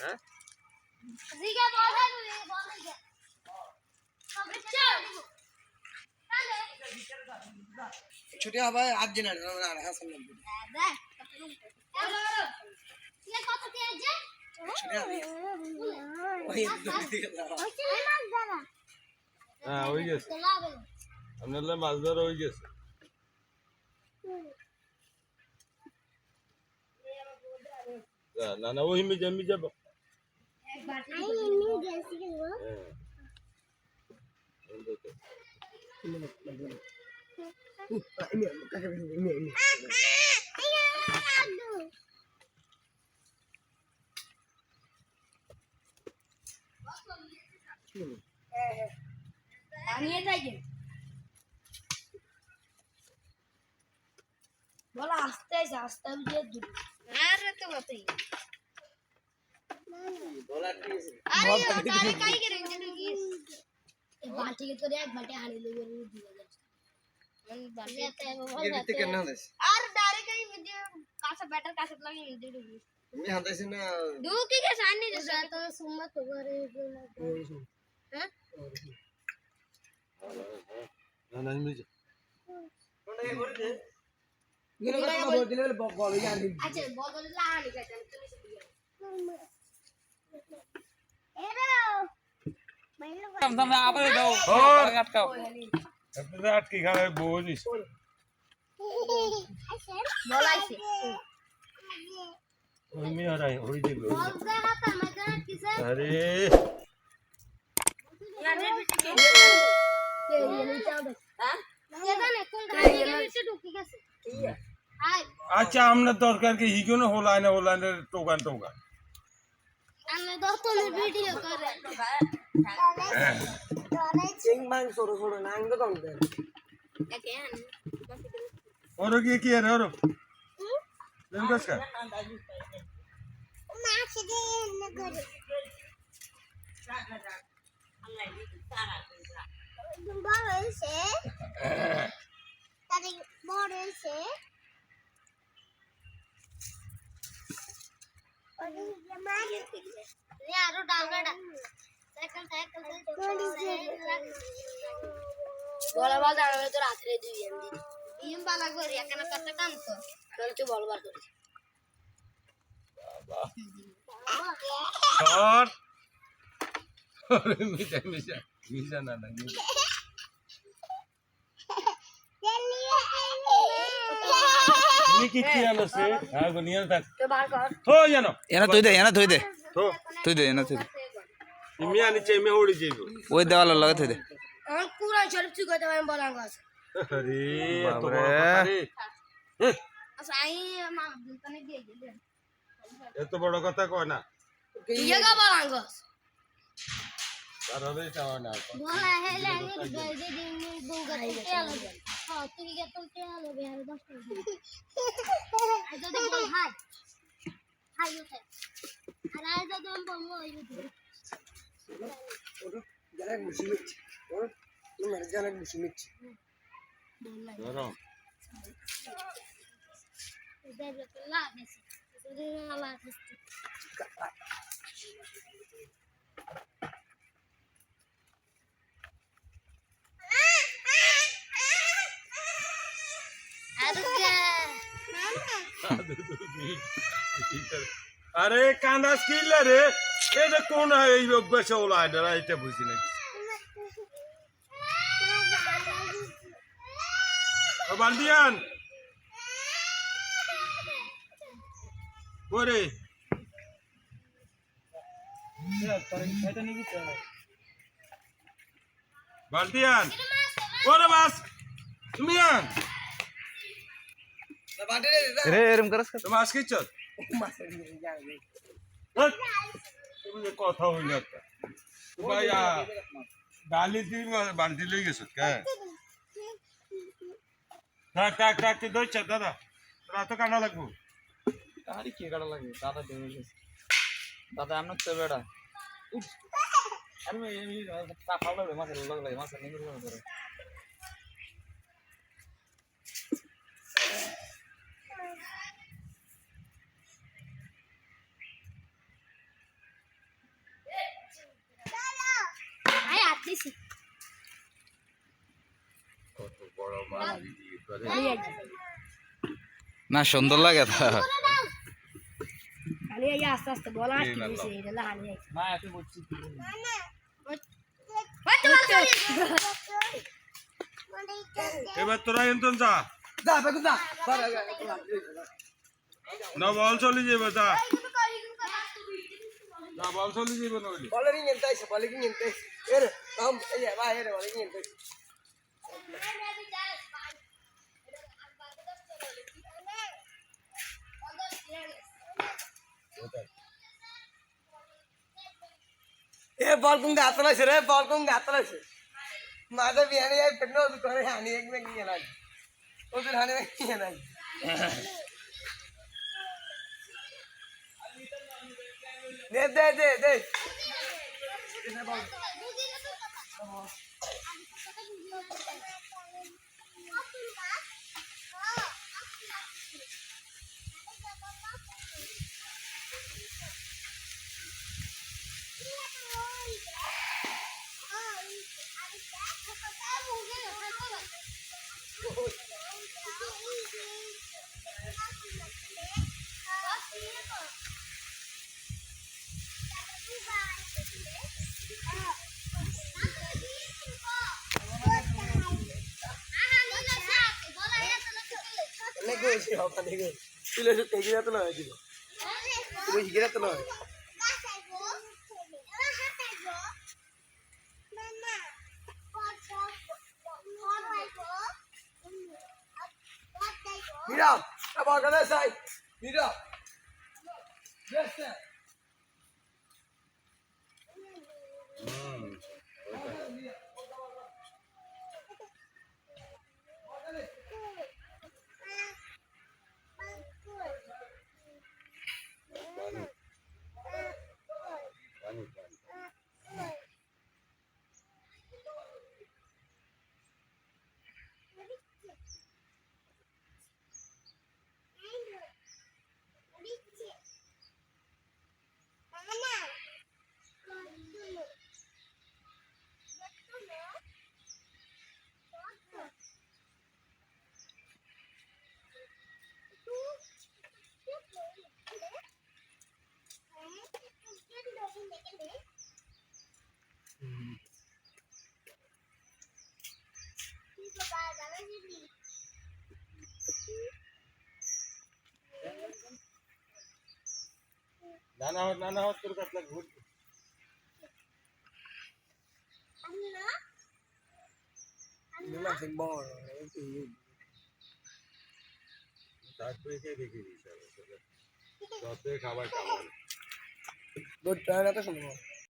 হ্যাঁ জিগা বলা রে বলা যা ছুটি হবে আজ দিন আর হাসান লাগবে দেখ ये কত কে আছে ছুটি হবে ওই দিকে দাও হ্যাঁ হয়ে গেছে আপনার মাছ ধরা হয়ে গেছে না না ওই আমি যাব আনিয়ে যাইগে বলা আস্তে আস্তে দিয়ে দুধ আর তো বতেই বলা কি আরে তারে কাই করে কি বাটি के तो एक बाटे हानी लोग दिया जाए मन बाटे ये बिते करना है और डायरेक्ट कहीं मुझे कासा बैटर कासा लगे दे दो मैं हाथ से ना दो की के सामने जैसा तो सुमत हो रे हैं না না আমি যাব কোনটা এ করে দে গিরে কথা বল দিলে বল জানি अच्छा बदल ला आनी का तुम से दिया एरो সামনে আবার দাও আটকাও আপনারা আটকে খাবে বলিস बोलाइसे ওই মেয়েরাই হই দিল बोल दे हाथ में कर किसे আরে यार ये नहीं चाव दे हां ये जाने कौन घाटी के पीछे ढुकी कैसे हाय আচ্ছা আমরা দরকার কি হিগোনো হলাইনে টোকান টোকা हमने दोस्तों ने वीडियो कर रहे চিং মাং সরো সরো নাং তো কম দে क्या है ওর কি রে ওর লেঙ্গস কা माछ दे न कर बड़े से तारे बड़े से और ये मार यारो डाल बेटा साइकिल से बोला बाल जाने तो रात रे दी इम बाला गोरी एकना कत्ता काम तो चल तो बॉल बार कर শট আরে মিশা না না তুমি কি আনো সে হ্যাঁ গনিয়া থাক तो बाहर कर তো জানো এনা তুই দে তো তুই দে এনা তুই দে তুমি আনি চাই মে ওড়ি যাইবো ওই দেওয়াল লাগা তুই দে हम पूरा शरीफ से कहते हैं बोलांगा আরে তো বাপরে। বড় কথা রে अच्छा आई मां तने दे दे এত বড় কথা কয় না ये का बोलांगा আর হবে চাও না बोला है लेने दे दे दिन में दूंगा तो क्या लगे हां तू क्या तुम क्या लगे यार 10 मिनट आज तो बोल हाय हाय होता है अरे आज तो हम बोल यूट्यूब জানা মুসিমিট ওর তুমি জানা মুসিমিট ধরো इधर तो ला ऐसे इधर ला ऐसे আরে কান্দাস কিলে রে এটা কোন এই অভ্যাস হলো আইডা এটা বুঝি না ও বালদিয়ান ওরে বালদিয়ান ওরে বাস তুমি আন বাটে দে রে এরম করস তুমি আজকে চল মাসে জানি তুমি কথা হইল একটা ভাই ডালি দি বালতি লই গেছ কে টাক তুই দইছ দাদা তোরা তো কানা লাগবো আরে কি গাড়া লাগে দাদা দেবে দাদা আমন তো বেড়া আরে এই তা ফালো রে মাছ লাগে মাছ নিয়ে করে দিছি কত বড় মাছ বিক্রি করে না সুন্দর লাগে তা খালি এই আস্তে আস্তে বলা কি দিছে এটা লাহানি না এত বলছি এবার তোরা এনতন যা যা বেগুন যা না বল চলে যাবে যা না বল চলে যাবে নইলে বলেরই নিতে আইছে বলেরই নিতে এর কাম এই ভাই এর বলেরই নিতে ए बॉल कुंग घातला रे बॉल कुंग घातला माझा बियाणे आहे पण नव्हतं कोणी हानी एक में गेला उधर हानी में गेला दे दे दे दे Nego sih apa nego? Pilih itu higira tuh lah gitu. Pilih higira tuh lah. Mira, apa kalian say? Mira. Yes sir. নানা হাত তোর কাছে ঘুর Memang sih bol. তারপরে কে দেখে দিস যত খাবার খাবার Buat mana tuh semua?